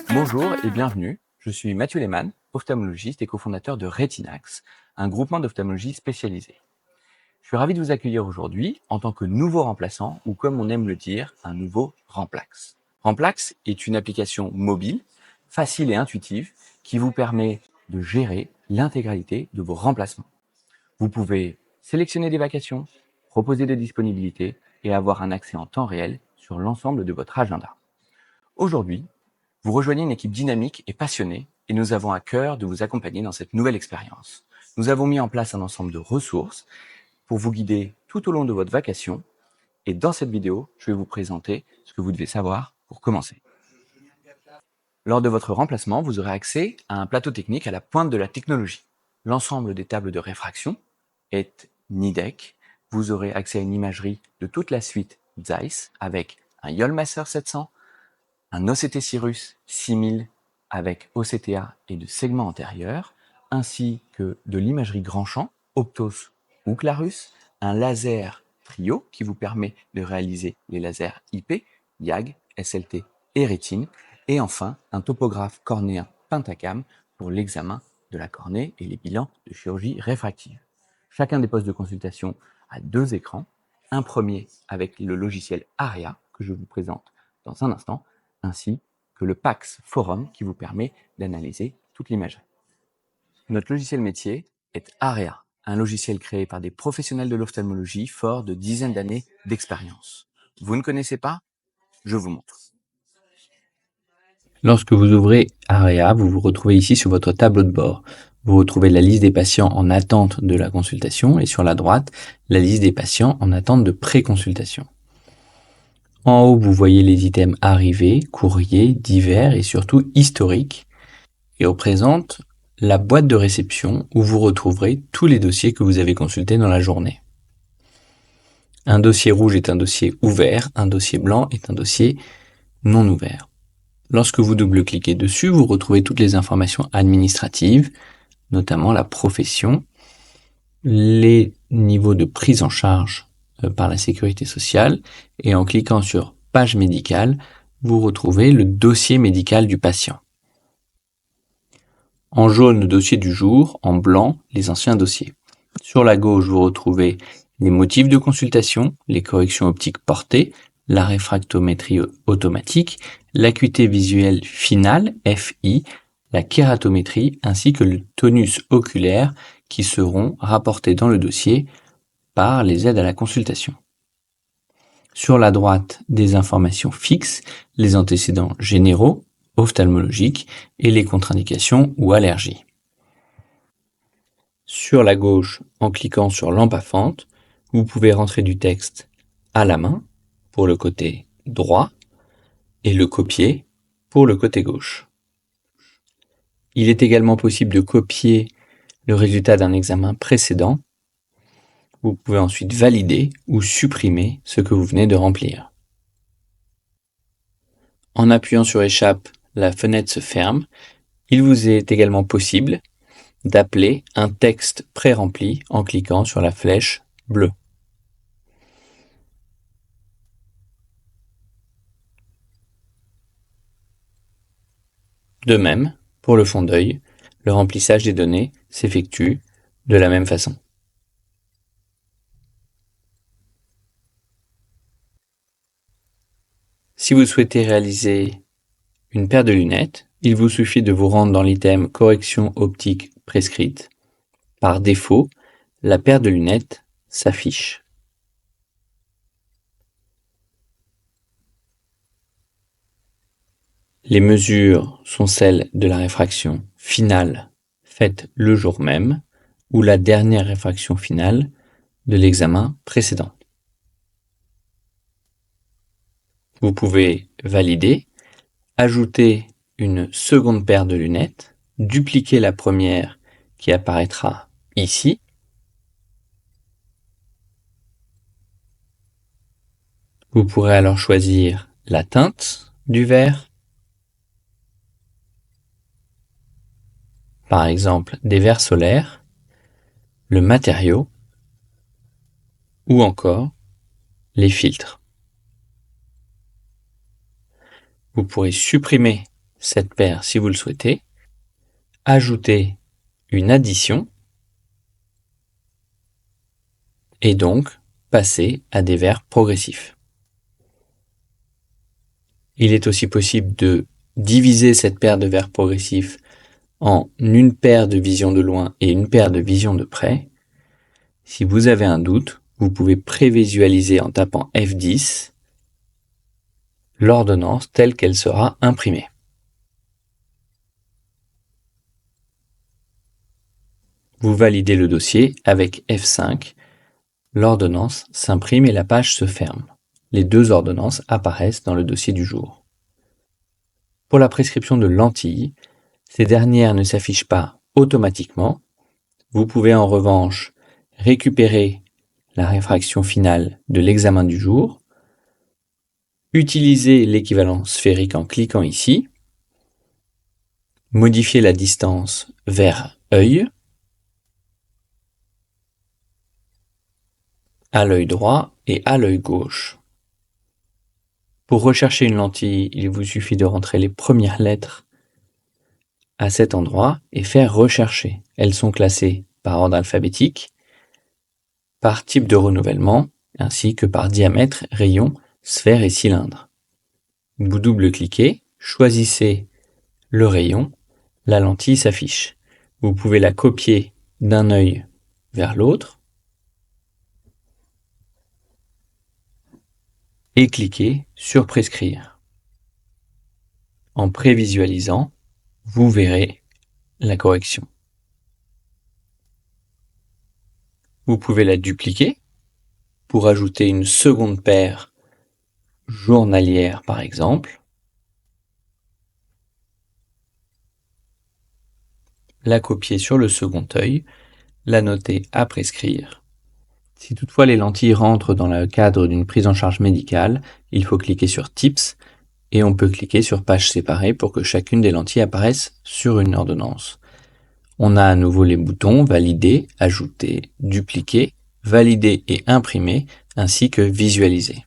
Bonjour et bienvenue, je suis Mathieu Lehmann, ophtalmologiste et cofondateur de Retinax, un groupement d'ophtalmologie spécialisé. Je suis ravi de vous accueillir aujourd'hui en tant que nouveau remplaçant ou comme on aime le dire, un nouveau Remplax. Remplax est une application mobile, facile et intuitive qui vous permet de gérer l'intégralité de vos remplacements. Vous pouvez sélectionner des vacations, proposer des disponibilités et avoir un accès en temps réel sur l'ensemble de votre agenda. Aujourd'hui, vous rejoignez une équipe dynamique et passionnée et nous avons à cœur de vous accompagner dans cette nouvelle expérience. Nous avons mis en place un ensemble de ressources pour vous guider tout au long de votre vacation et dans cette vidéo, je vais vous présenter ce que vous devez savoir pour commencer. Lors de votre remplacement, vous aurez accès à un plateau technique à la pointe de la technologie. L'ensemble des tables de réfraction est Nidec. Vous aurez accès à une imagerie de toute la suite Zeiss avec un Yolmaster 700, un OCT Cirrus 6000 avec OCTA et de segments antérieurs, ainsi que de l'imagerie grand champ, Optos ou Clarus, un laser trio qui vous permet de réaliser les lasers IP, YAG, SLT et rétine, et enfin un topographe cornéen Pentacam pour l'examen de la cornée et les bilans de chirurgie réfractive. Chacun des postes de consultation a 2 écrans, un premier avec le logiciel AREA que je vous présente dans un instant, ainsi que le PAX Forum qui vous permet d'analyser toute l'imagerie. Notre logiciel métier est AREA, un logiciel créé par des professionnels de l'ophtalmologie forts de dizaines d'années d'expérience. Vous ne connaissez pas? Je vous montre. Lorsque vous ouvrez AREA, vous vous retrouvez ici sur votre tableau de bord. Vous retrouvez la liste des patients en attente de la consultation et sur la droite, la liste des patients en attente de pré-consultation. En haut, vous voyez les items arrivés, courriers, divers et surtout historiques. Et représente la boîte de réception où vous retrouverez tous les dossiers que vous avez consultés dans la journée. Un dossier rouge est un dossier ouvert, un dossier blanc est un dossier non ouvert. Lorsque vous double-cliquez dessus, vous retrouvez toutes les informations administratives, notamment la profession, les niveaux de prise en charge par la sécurité sociale, et en cliquant sur page médicale, vous retrouvez le dossier médical du patient. En jaune, le dossier du jour, en blanc, les anciens dossiers. Sur la gauche, vous retrouvez les motifs de consultation, les corrections optiques portées, la réfractométrie automatique, l'acuité visuelle finale, FI, la kératométrie ainsi que le tonus oculaire qui seront rapportés dans le dossier par les aides à la consultation. Sur la droite, des informations fixes, les antécédents généraux, ophtalmologiques et les contre-indications ou allergies. Sur la gauche, en cliquant sur lampe à fente, vous pouvez rentrer du texte à la main pour le côté droit et le copier pour le côté gauche. Il est également possible de copier le résultat d'un examen précédent. Vous pouvez ensuite valider ou supprimer ce que vous venez de remplir. En appuyant sur Échappe, la fenêtre se ferme. Il vous est également possible d'appeler un texte pré-rempli en cliquant sur la flèche bleue. De même, pour le fond d'œil, le remplissage des données s'effectue de la même façon. Si vous souhaitez réaliser une paire de lunettes, il vous suffit de vous rendre dans l'item correction optique prescrite. Par défaut, la paire de lunettes s'affiche. Les mesures sont celles de la réfraction finale faite le jour même ou la dernière réfraction finale de l'examen précédent. Vous pouvez valider, ajouter une seconde paire de lunettes, dupliquer la première qui apparaîtra ici. Vous pourrez alors choisir la teinte du verre, par exemple des verres solaires, le matériau ou encore les filtres. Vous pourrez supprimer cette paire si vous le souhaitez, ajouter une addition et donc passer à des verres progressifs. Il est aussi possible de diviser cette paire de verres progressifs en une paire de vision de loin et une paire de vision de près. Si vous avez un doute, vous pouvez prévisualiser en tapant F10 l'ordonnance telle qu'elle sera imprimée. Vous validez le dossier avec F5. L'ordonnance s'imprime et la page se ferme. Les deux ordonnances apparaissent dans le dossier du jour. Pour la prescription de lentilles, ces dernières ne s'affichent pas automatiquement. Vous pouvez en revanche récupérer la réfraction finale de l'examen du jour, utiliser l'équivalent sphérique en cliquant ici, modifier la distance vers œil, à l'œil droit et à l'œil gauche. Pour rechercher une lentille, il vous suffit de rentrer les premières lettres à cet endroit et faire rechercher. Elles sont classées par ordre alphabétique, par type de renouvellement, ainsi que par diamètre, rayon, sphère et cylindre. Vous double-cliquez, choisissez le rayon, la lentille s'affiche. Vous pouvez la copier d'un œil vers l'autre et cliquez sur Prescrire. En prévisualisant, vous verrez la correction. Vous pouvez la dupliquer pour ajouter une seconde paire journalière par exemple. La copier sur le second œil, la noter à prescrire. Si toutefois les lentilles rentrent dans le cadre d'une prise en charge médicale, il faut cliquer sur Tips et on peut cliquer sur Page séparée pour que chacune des lentilles apparaisse sur une ordonnance. On a à nouveau les boutons Valider, Ajouter, Dupliquer, Valider et Imprimer, ainsi que Visualiser.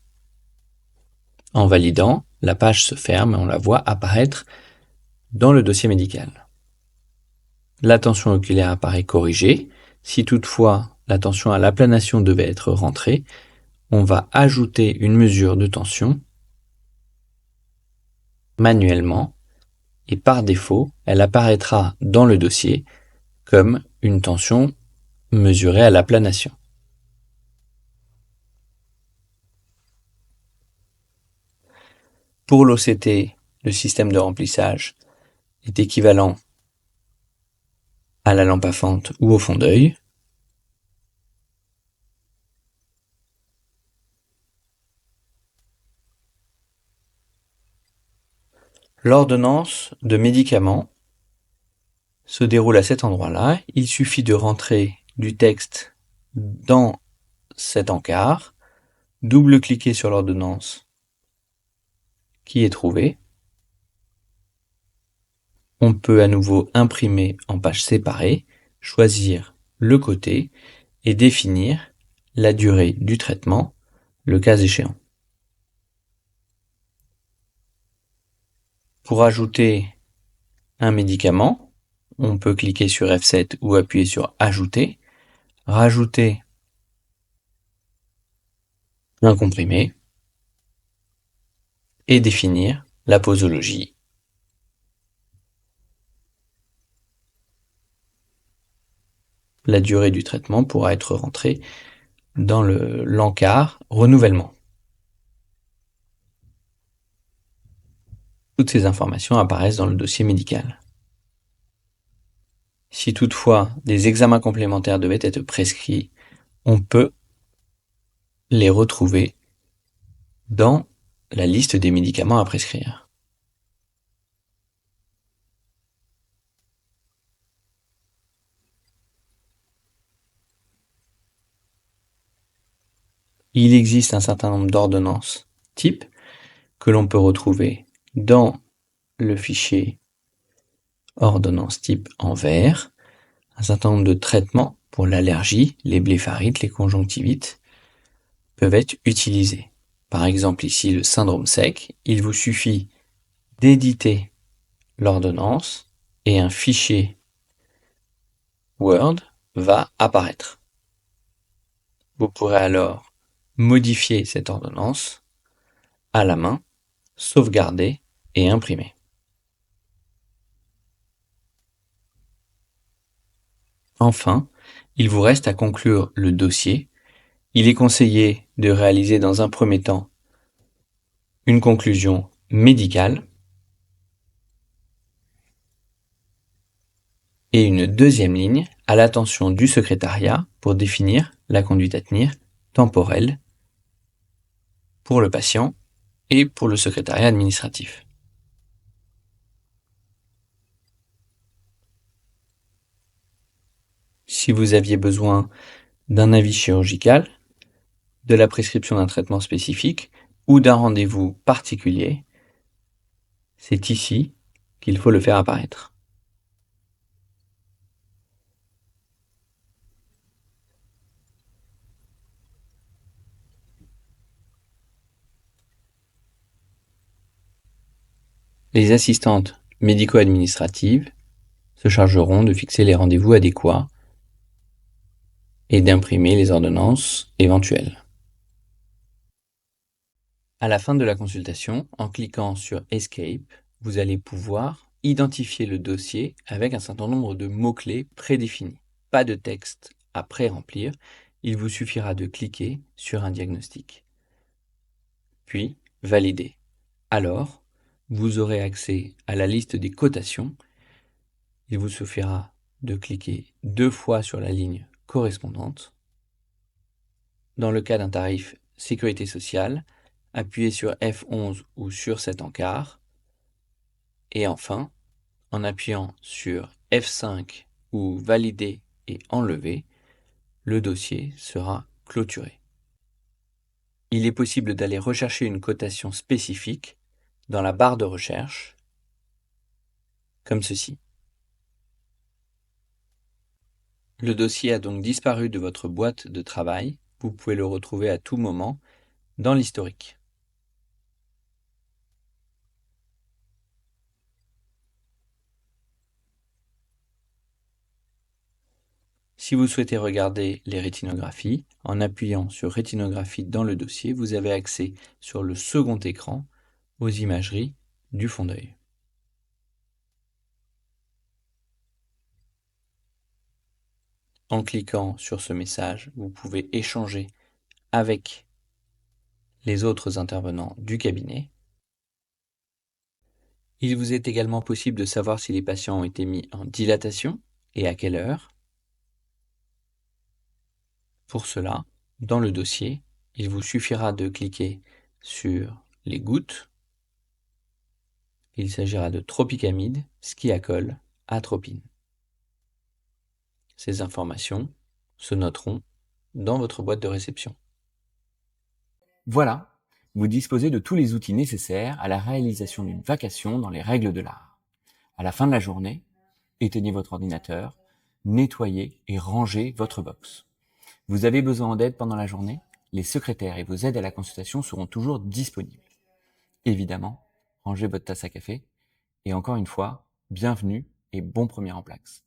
En validant, la page se ferme et on la voit apparaître dans le dossier médical. La tension oculaire apparaît corrigée. Si toutefois la tension à l'aplanation devait être rentrée, on va ajouter une mesure de tension manuellement et par défaut, elle apparaîtra dans le dossier comme une tension mesurée à l'aplanation. Pour l'OCT, le système de remplissage est équivalent à la lampe à fente ou au fond d'œil. L'ordonnance de médicaments se déroule à cet endroit-là. Il suffit de rentrer du texte dans cet encart, double-cliquer sur l'ordonnance qui est trouvée. On peut à nouveau imprimer en page séparée, choisir le côté et définir la durée du traitement, le cas échéant. Pour ajouter un médicament, on peut cliquer sur F7 ou appuyer sur Ajouter, rajouter un comprimé et définir la posologie. La durée du traitement pourra être rentrée dans l'encart renouvellement. Toutes ces informations apparaissent dans le dossier médical. Si toutefois des examens complémentaires devaient être prescrits, on peut les retrouver dans la liste des médicaments à prescrire. Il existe un certain nombre d'ordonnances types que l'on peut retrouver dans le fichier ordonnance type en vert, un certain nombre de traitements pour l'allergie, les bléphaриtes, les conjonctivites, peuvent être utilisés. Par exemple ici le syndrome sec, il vous suffit d'éditer l'ordonnance et un fichier Word va apparaître. Vous pourrez alors modifier cette ordonnance à la main, sauvegarder et imprimer. Enfin, il vous reste à conclure le dossier. Il est conseillé de réaliser dans un premier temps une conclusion médicale et une deuxième ligne à l'attention du secrétariat pour définir la conduite à tenir temporelle pour le patient et pour le secrétariat administratif. Si vous aviez besoin d'un avis chirurgical, de la prescription d'un traitement spécifique ou d'un rendez-vous particulier, c'est ici qu'il faut le faire apparaître. Les assistantes médico-administratives se chargeront de fixer les rendez-vous adéquats et d'imprimer les ordonnances éventuelles. À la fin de la consultation, en cliquant sur Escape, vous allez pouvoir identifier le dossier avec un certain nombre de mots-clés prédéfinis. Pas de texte à pré-remplir, il vous suffira de cliquer sur un diagnostic. Puis, valider. Alors, vous aurez accès à la liste des cotations. Il vous suffira de cliquer 2 fois sur la ligne correspondante. Dans le cas d'un tarif sécurité sociale, appuyez sur F11 ou sur 7 encart. Et enfin, en appuyant sur F5 ou valider et enlever, le dossier sera clôturé. Il est possible d'aller rechercher une cotation spécifique dans la barre de recherche, comme ceci. Le dossier a donc disparu de votre boîte de travail. Vous pouvez le retrouver à tout moment dans l'historique. Si vous souhaitez regarder les rétinographies, en appuyant sur Rétinographie dans le dossier, vous avez accès sur le second écran aux imageries du fond d'œil. En cliquant sur ce message, vous pouvez échanger avec les autres intervenants du cabinet. Il vous est également possible de savoir si les patients ont été mis en dilatation et à quelle heure. Pour cela, dans le dossier, il vous suffira de cliquer sur les gouttes. Il s'agira de tropicamide, skiacol, atropine. Ces informations se noteront dans votre boîte de réception. Voilà, vous disposez de tous les outils nécessaires à la réalisation d'une vacation dans les règles de l'art. À la fin de la journée, éteignez votre ordinateur, nettoyez et rangez votre box. Vous avez besoin d'aide pendant la journée? Les secrétaires et vos aides à la consultation seront toujours disponibles. Évidemment, rangez votre tasse à café et encore une fois, bienvenue et bon premier en Plax.